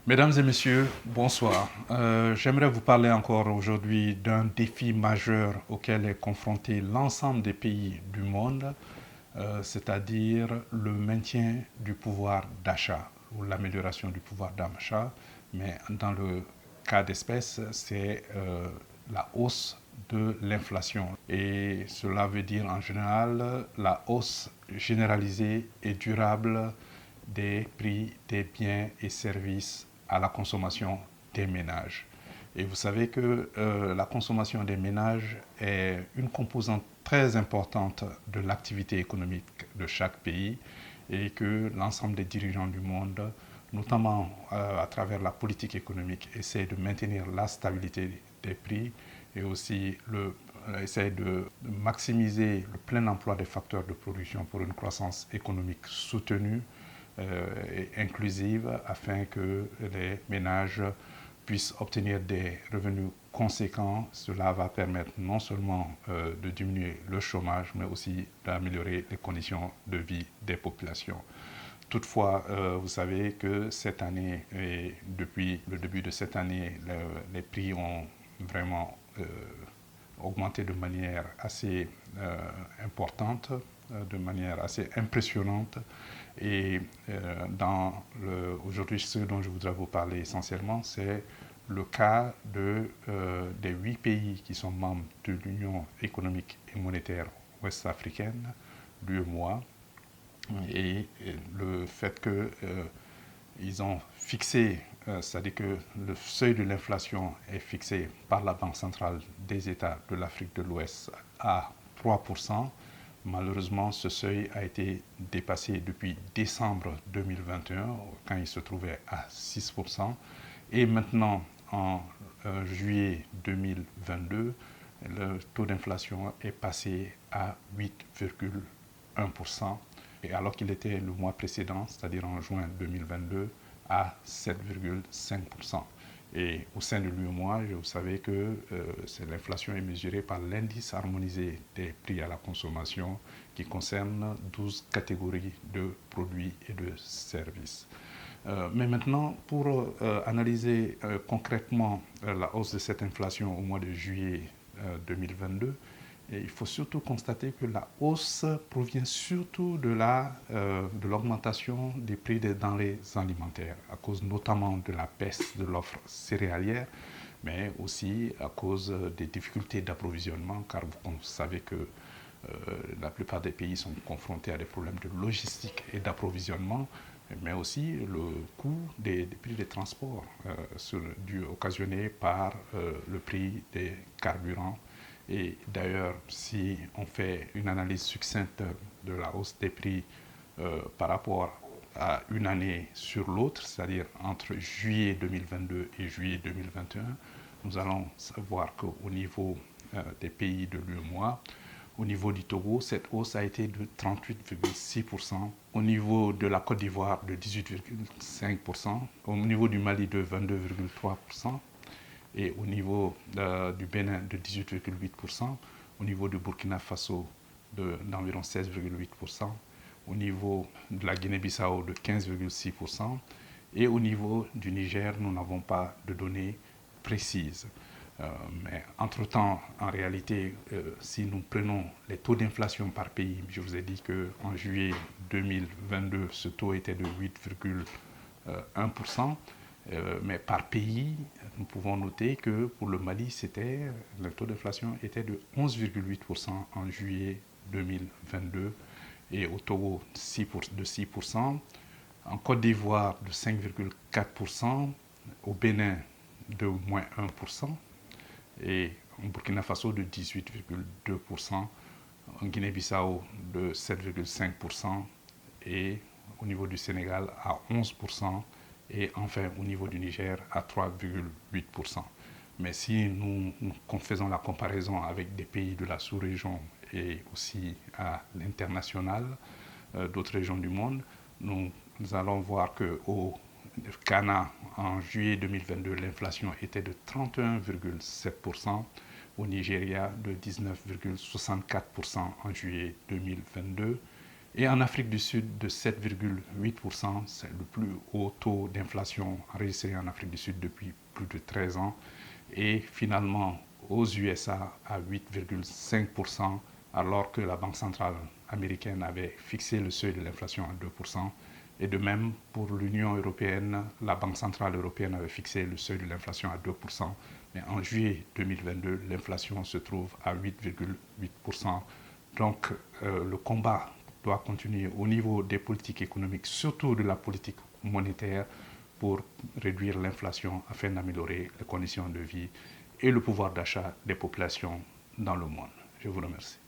Mesdames et messieurs, bonsoir. J'aimerais vous parler encore aujourd'hui d'un défi majeur auquel est confronté l'ensemble des pays du monde, c'est-à-dire le maintien du pouvoir d'achat ou l'amélioration du pouvoir d'achat. Mais dans le cas d'espèce, c'est la hausse de l'inflation. Et cela veut dire en général la hausse généralisée et durable des prix des biens et services à la consommation des ménages. Et vous savez que la consommation des ménages est une composante très importante de l'activité économique de chaque pays et que l'ensemble des dirigeants du monde, notamment à travers la politique économique, essaient de maintenir la stabilité des prix et aussi essaient de maximiser le plein emploi des facteurs de production pour une croissance économique soutenue et inclusive afin que les ménages puissent obtenir des revenus conséquents. Cela va permettre non seulement de diminuer le chômage, mais aussi d'améliorer les conditions de vie des populations. Toutefois, vous savez que cette année et depuis le début de cette année, les prix ont vraiment augmenté de manière assez importante, de manière assez impressionnante. Et aujourd'hui, ce dont je voudrais vous parler essentiellement, c'est le cas des 8 pays qui sont membres de l'Union économique et monétaire ouest-africaine, l'UEMOA, et le fait qu'ils ont fixé, c'est-à-dire que le seuil de l'inflation est fixé par la Banque centrale des États de l'Afrique de l'Ouest à 3%. Malheureusement, ce seuil a été dépassé depuis décembre 2021, quand il se trouvait à 6%. Et maintenant, en juillet 2022, le taux d'inflation est passé à 8,1%, et alors qu'il était le mois précédent, c'est-à-dire en juin 2022, à 7,5%. Et au sein de l'UEMOA, vous savez que l'inflation est mesurée par l'indice harmonisé des prix à la consommation qui concerne 12 catégories de produits et de services. Mais maintenant, pour analyser concrètement la hausse de cette inflation au mois de juillet 2022, et il faut surtout constater que la hausse provient surtout de l'augmentation des prix des denrées alimentaires, à cause notamment de la baisse de l'offre céréalière, mais aussi à cause des difficultés d'approvisionnement, car vous savez que la plupart des pays sont confrontés à des problèmes de logistique et d'approvisionnement, mais aussi le coût des prix des transports occasionnés par le prix des carburants. Et d'ailleurs, si on fait une analyse succincte de la hausse des prix par rapport à une année sur l'autre, c'est-à-dire entre juillet 2022 et juillet 2021, nous allons savoir qu'au niveau des pays de l'UEMOA, au niveau du Togo, cette hausse a été de 38,6%. Au niveau de la Côte d'Ivoire, de 18,5%. Au niveau du Mali, de 22,3%. Et au niveau du Bénin, de 18,8%. Au niveau du Burkina Faso, d'environ 16,8%. Au niveau de la Guinée-Bissau, de 15,6%. Et au niveau du Niger, nous n'avons pas de données précises. Mais entre-temps, en réalité, si nous prenons les taux d'inflation par pays, je vous ai dit qu'en juillet 2022, ce taux était de 8,1%. Mais par pays, nous pouvons noter que pour le Mali, le taux d'inflation était de 11,8% en juillet 2022, et au Togo de 6%, en Côte d'Ivoire de 5,4%, au Bénin de moins 1%, et en Burkina Faso de 18,2%, en Guinée-Bissau de 7,5%, et au niveau du Sénégal à 11%, et enfin au niveau du Niger à 3,8%. Mais si nous faisons la comparaison avec des pays de la sous-région et aussi à l'international, d'autres régions du monde, nous allons voir qu'au Ghana, en juillet 2022, l'inflation était de 31,7%, au Nigeria de 19,64% en juillet 2022, Et en Afrique du Sud, de 7,8%, c'est le plus haut taux d'inflation enregistré en Afrique du Sud depuis plus de 13 ans. Et finalement, aux USA, à 8,5%, alors que la Banque centrale américaine avait fixé le seuil de l'inflation à 2%. Et de même, pour l'Union européenne, la Banque centrale européenne avait fixé le seuil de l'inflation à 2%. Mais en juillet 2022, l'inflation se trouve à 8,8%. Donc, le combat doit continuer au niveau des politiques économiques, surtout de la politique monétaire, pour réduire l'inflation afin d'améliorer les conditions de vie et le pouvoir d'achat des populations dans le monde. Je vous remercie.